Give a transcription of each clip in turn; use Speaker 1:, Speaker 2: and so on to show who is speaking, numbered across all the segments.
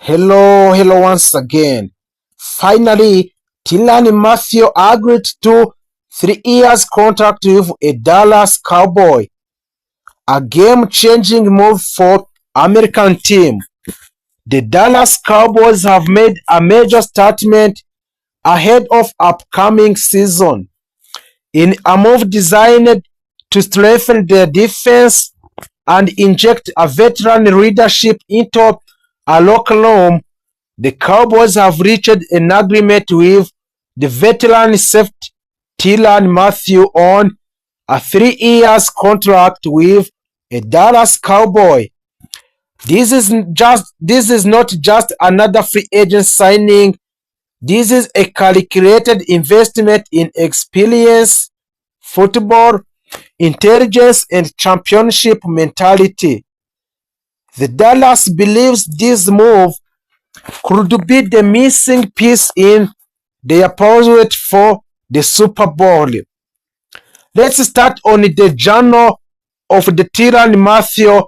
Speaker 1: Hello once again. Finally, Tyrann Mathieu agreed to 3 years contract with a Dallas Cowboy, a game-changing move for American team. The Dallas Cowboys have made a major statement ahead of upcoming season in a move designed to strengthen their defense and inject a veteran leadership into a locker room. The Cowboys have reached an agreement with the veteran safety Tyrann Mathieu on a 3 year contract with a Dallas Cowboy. This is not just another free agent signing. This is a calculated investment in experience, football, intelligence, and championship mentality. The Dallas believes this move could be the missing piece in their pursuit for the Super Bowl. Let's start on the journey of the Tyrann Mathieu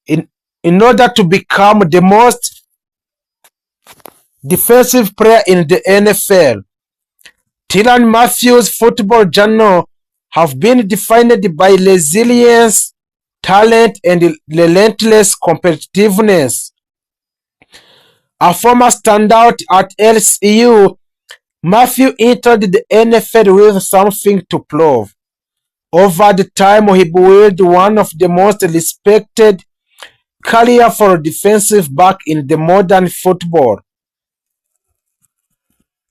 Speaker 1: in order to become the most defensive player in the NFL. Tyrann Mathieu's football journey have been defined by resilience, talent, and relentless competitiveness. A former standout at LSU, Mathieu entered the NFL with something to prove. Over the time, he built one of the most respected careers for a defensive back in the modern football.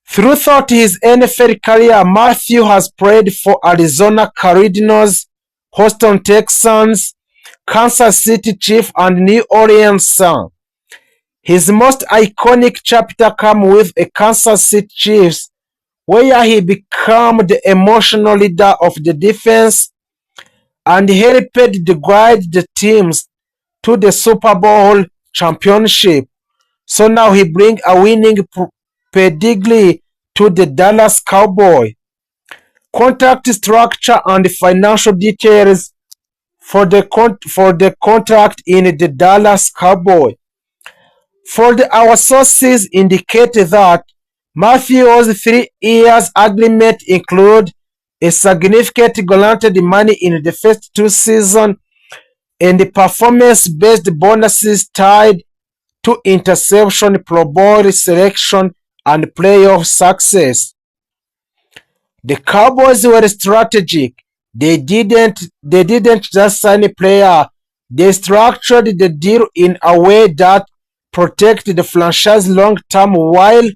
Speaker 1: Throughout his NFL career, Mathieu has played for Arizona Cardinals, Houston Texans, Kansas City Chiefs, and New Orleans Saints. His most iconic chapter came with a Kansas City Chiefs, where he became the emotional leader of the defense and helped to guide the teams to the Super Bowl championship. So now he brings a winning pedigree to the Dallas Cowboys. Contract structure and financial details for the contract in the Dallas Cowboys. Our sources indicate that Mathieu's 3 year agreement include a significant guaranteed money in the first 2 seasons and performance-based bonuses tied to interception, Pro Bowl selection, and playoff success. The Cowboys were strategic. They didn't just sign a player. They structured the deal in a way that protected the franchise long term while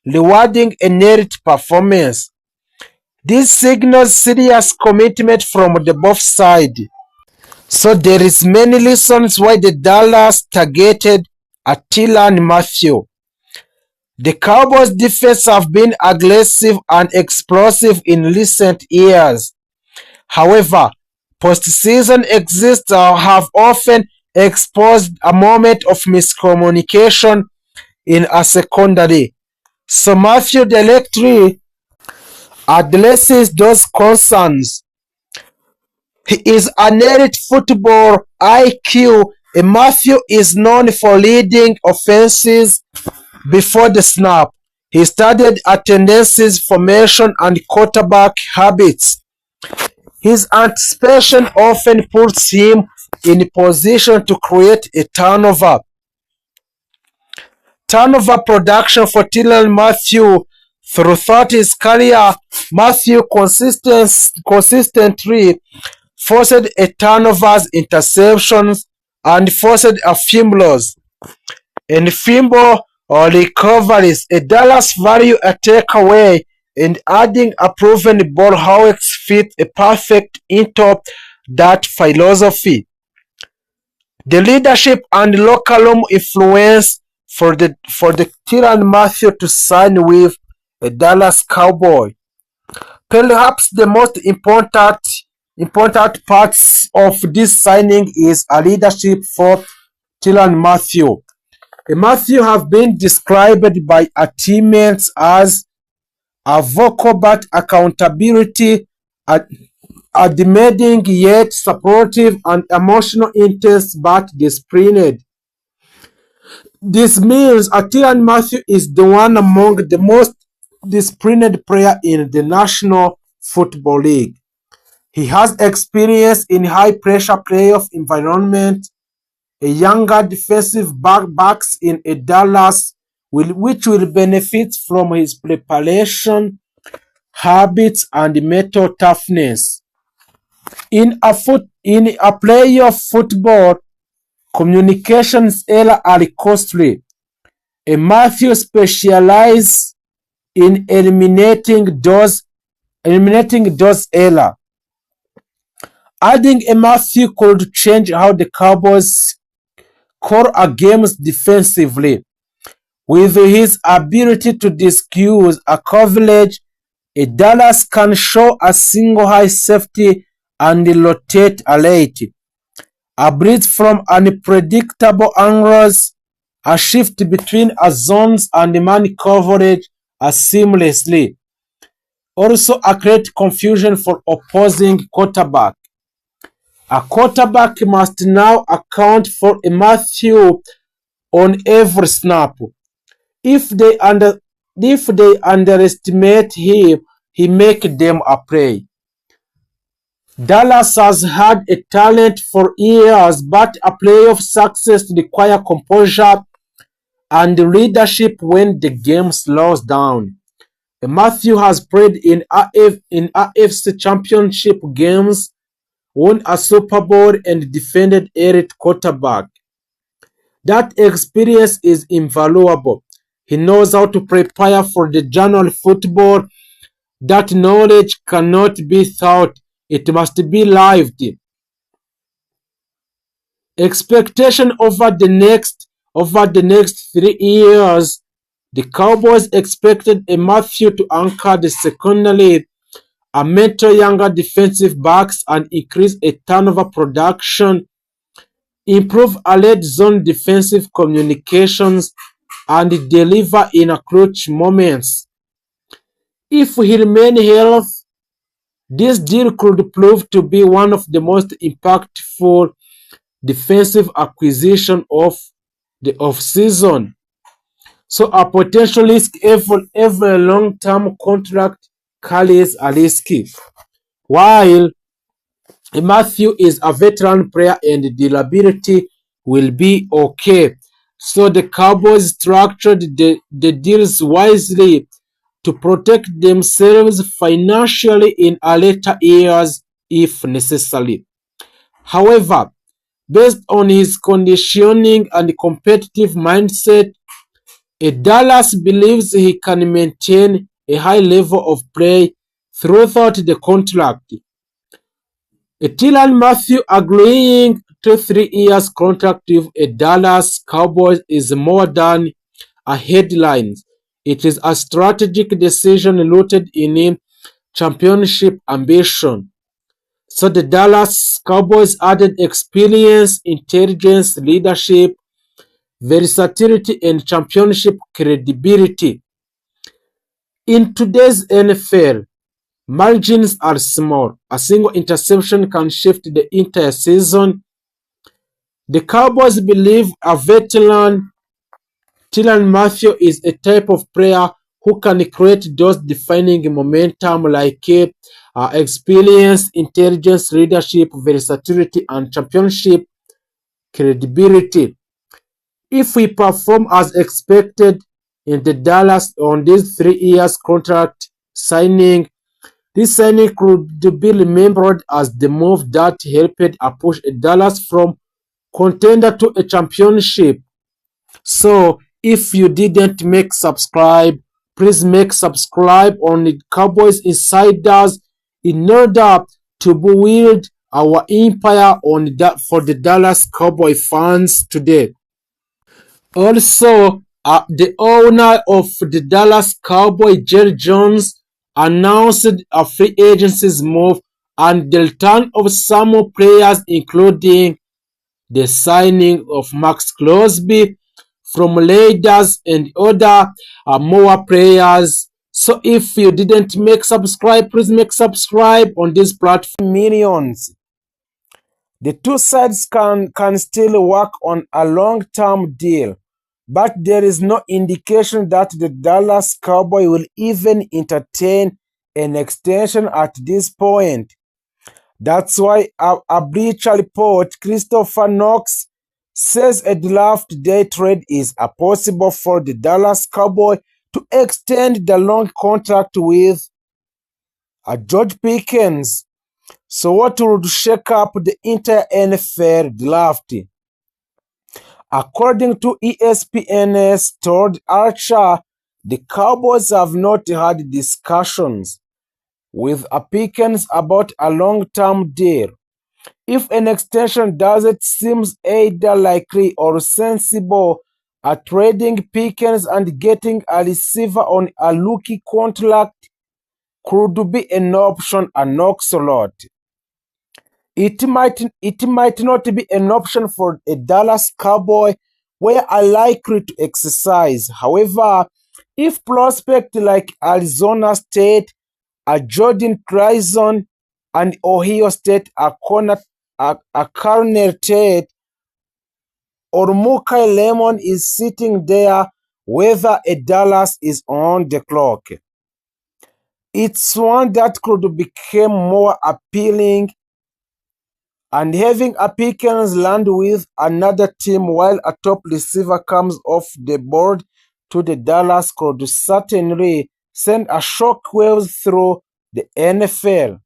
Speaker 1: rewarding a net performance. This signals serious commitment from the both sides. So there is many reasons why the Dallas targeted Tyrann Mathieu. The Cowboys defense have been aggressive and explosive in recent years. However, postseason exits have often exposed a moment of miscommunication in a secondary. So Mathieu directly addresses those concerns. He is an elite football IQ. Mathieu is known for leading offenses before the snap. He studied tendencies, formation, and quarterback habits. His anticipation often puts him in position to create a turnover. Turnover production for Tyrann Mathieu throughout his career. Mathieu consistently forced a turnovers, interceptions, and forced a fumbles. And fumble or recoveries, a Dallas value a takeaway, and adding a proven ball hawks fit a perfect into that philosophy. The leadership and locker room influence for the Tyrann Mathieu to sign with a Dallas Cowboy. Perhaps the most important parts of this signing is a leadership for Tyrann Mathieu. Mathieu have been described by teammates as a vocal but accountability, demanding yet supportive, and emotional intense but disciplined. This means Tyrann Matthew is the one among the most disciplined player in the National Football League. He has experience in high-pressure playoff environment, a younger defensive backs in a Dallas which will benefit from his preparation, habits, and mental toughness. In a playoff football, communications errors are costly. A Matthew specializes in eliminating those errors. Adding a Matthew could change how the Cowboys score a games defensively. With his ability to disguise a coverage, a Dallas can show a single high safety and rotate a late. A blitz from unpredictable angles, a shift between a zones and man coverage seamlessly. Also create confusion for opposing quarterback. A quarterback must now account for a Matthew on every snap. If they underestimate him, he make them a prey. Dallas has had a talent for years, but a playoff success requires composure and leadership when the game slows down. Matthew has played in AFC Championship games, won a Super Bowl, and defended elite quarterback. That experience is invaluable. He knows how to prepare for the January football. That knowledge cannot be taught, it must be lived. Expectation over the next 3 years, the Cowboys expected a Matthew to anchor the secondary, a mentor younger defensive backs, and increase a turnover production, improve a red zone defensive communications, and deliver in a clutch moments. If he remains healthy, this deal could prove to be one of the most impactful defensive acquisition of the offseason. So a potential risk every long-term contract carries a risk. While Matthew is a veteran player and durability will be okay. So the Cowboys structured the deals wisely to protect themselves financially in a later years if necessary. However, based on his conditioning and competitive mindset, Dallas believes he can maintain a high level of play throughout the contract. Tyrann Matthew agreeing to 3 years contract with a Dallas Cowboys is more than a headline. It is a strategic decision rooted in championship ambition. So the Dallas Cowboys added experience, intelligence, leadership, versatility, and championship credibility. In today's NFL, margins are small. A single interception can shift the entire season. The Cowboys believe a veteran Tyrann Matthew is a type of player who can create those defining momentum like experience, intelligence, leadership, versatility, and championship credibility. If we perform as expected in the Dallas on this 3 years contract signing, this signing could be remembered as the move that helped push Dallas from contender to a championship. So if you didn't make subscribe, please make subscribe on the Cowboys Insiders in order to build our empire on that for the Dallas Cowboy fans today. Also, the owner of the Dallas Cowboy, Jerry Jones, announced a free agency's move and the return of some more players, including the signing of Max Crosby from Raiders and other more players. So if you didn't make subscribe, please make subscribe on this platform. Millions. The two sides can still work on a long-term deal, but there is no indication that the Dallas Cowboys will even entertain an extension at this point. That's why a Bleacher Report, Christopher Knox, says a draft day trade is possible for the Dallas Cowboys to extend the long contract with George Pickens. So what would shake up the entire NFL draft? According to ESPN's Todd Archer, the Cowboys have not had discussions with Pickens about a long-term deal. If an extension doesn't seem either likely or sensible, trading Pickens and getting a receiver on a rookie contract could be an option, an oxalot. It might not be an option for a Dallas Cowboy where are likely to exercise. However, if prospects like Arizona State, Jordan Grayson, and Ohio State are Cornell Tate, or Mukai Lemon is sitting there, whether a Dallas is on the clock, it's one that could become more appealing, and having a Pickens land with another team while a top receiver comes off the board to the Dallas could certainly send a shockwave through the NFL.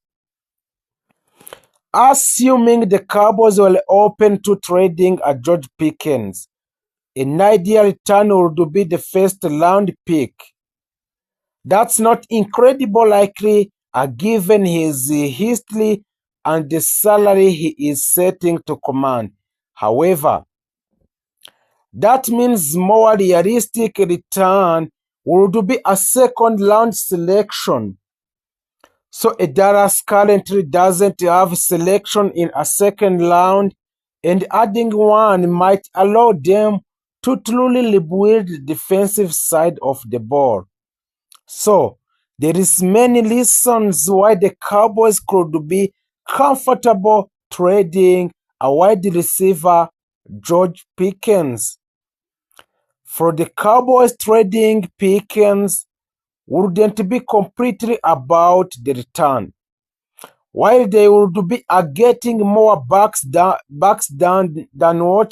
Speaker 1: Assuming the Cowboys were open to trading a George Pickens, an ideal return would be the first round pick. That's not incredibly likely given his history and the salary he is setting to command. However, that means more realistic return would be a second round selection. So a Dallas currently doesn't have selection in a second round, and adding one might allow them to truly rebuild the defensive side of the ball. So there is many reasons why the Cowboys could be comfortable trading a wide receiver, George Pickens. For the Cowboys, trading Pickens wouldn't be completely about the return. While they would be getting more bucks than what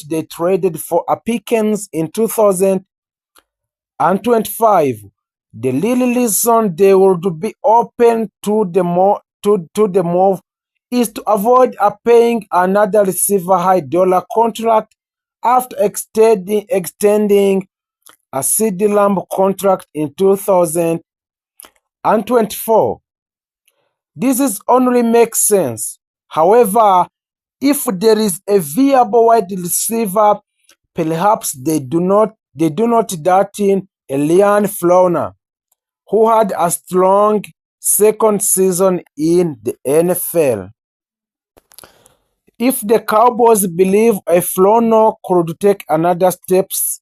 Speaker 1: they traded for a Pickens in 2025, the real reason they would be open to the move is to avoid paying another receiver high dollar contract after extending a CeeDee Lamb contract in 2024. This only makes sense. However, if there is a viable wide receiver, perhaps they do not dart in Elian Flowner, who had a strong second season in the NFL. If the Cowboys believe a Flowner could take another steps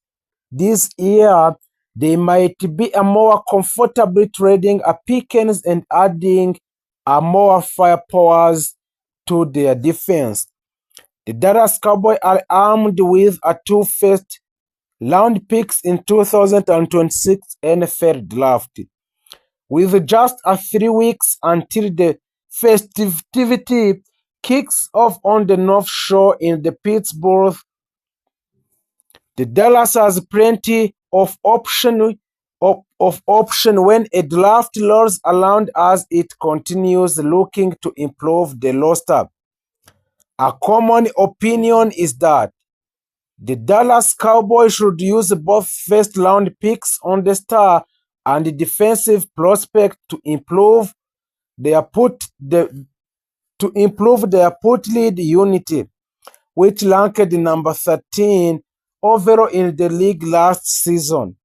Speaker 1: this year, they might be more comfortably trading a Pickens and adding more firepower to their defense. The Dallas Cowboys are armed with two first-round picks in 2026 NFL Draft. With just 3 weeks until the festivity kicks off on the North Shore in the Pittsburgh, the Dallas has plenty of option when a draft rolls around as it continues looking to improve the roster. A common opinion is that the Dallas Cowboys should use both first-round picks on the star and the defensive prospect to improve their put lead unity, which ranked number 13 overall in the league last season.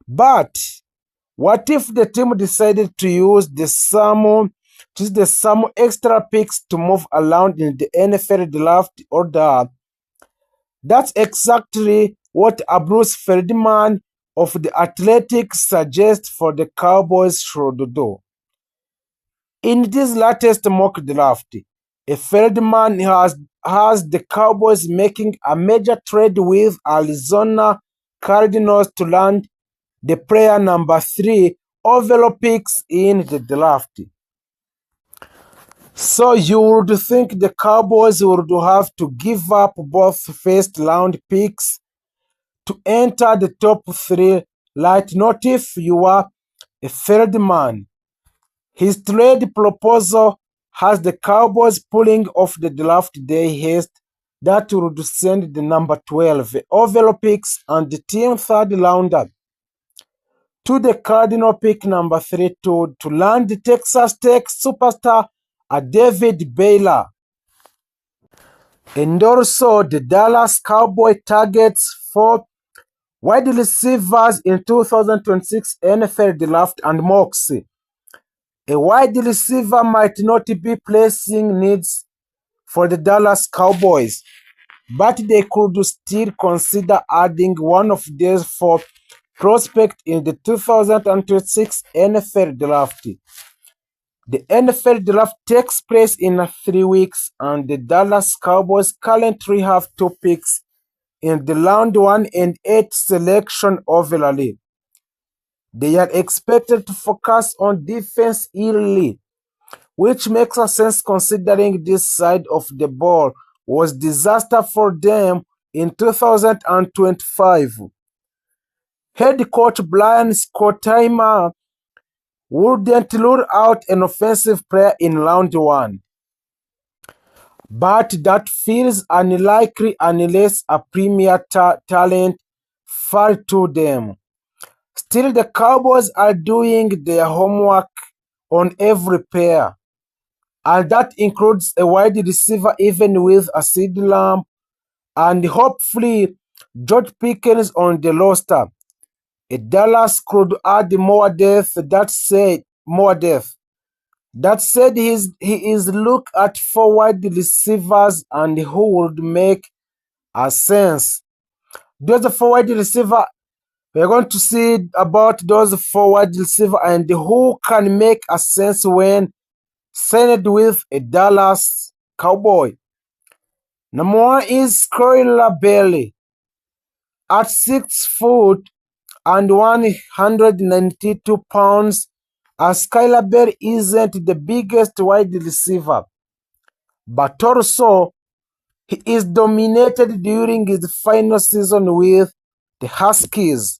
Speaker 1: But what if the team decided to use some extra picks to move around in the NFL draft order? That's exactly what Bruce Feldman of The Athletic suggests for the Cowboys should do. In this latest mock draft, Feldman has the Cowboys making a major trade with Arizona Cardinals to land the player number 3 overall picks in the draft. So you would think the Cowboys would have to give up both first round picks to enter the top 3, right? Not if you are a third man. His trade proposal has the Cowboys pulling off the draft day haste that would send the number 12 overall picks and the team third rounder to the Cardinal pick number 3 to land the Texas Tech superstar David Baylor. And also the Dallas Cowboy targets 4 wide receivers in 2026 NFL draft and mocks. A wide receiver might not be pressing needs for the Dallas Cowboys, but they could still consider adding one of these 4 prospects in the 2026 NFL draft. The NFL draft takes place in 3 weeks, and the Dallas Cowboys currently have 2 picks in the round 1 and 8 selection overall. They are expected to focus on defense early, which makes sense considering this side of the ball was disaster for them in 2025. Head coach Brian Schottenheimer wouldn't rule out an offensive player in round 1, but that feels unlikely unless a premier talent fall to them. Still, the Cowboys are doing their homework on every pair, and that includes a wide receiver even with a CeeDee Lamb and hopefully George Pickens on the roster. Dallas could add more depth. That said, he is look at 4 wide receivers and who would make a sense. Those 4 wide receiver, we're going to see about those 4 wide receiver and who can make a sense when signed with a Dallas Cowboy. Number 1 is Skylar Bailey. At 6 foot and 192 pounds, Skylar Bailey isn't the biggest wide receiver, but also he is dominated during his final season with the Huskies.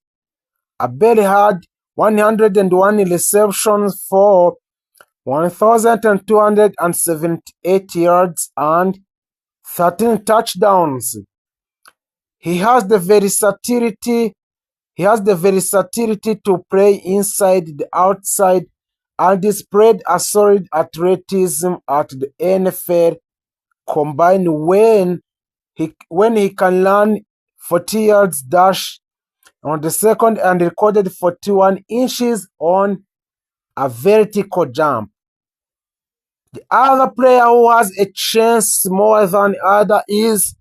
Speaker 1: Bailey had 101 receptions for 1,278 yards and 13 touchdowns. He has the versatility to play inside the outside and displayed a solid athleticism at the NFL combined when he can run 40 yards dash on the second and recorded 41 inches on a vertical jump. The other player who has a chance more than other is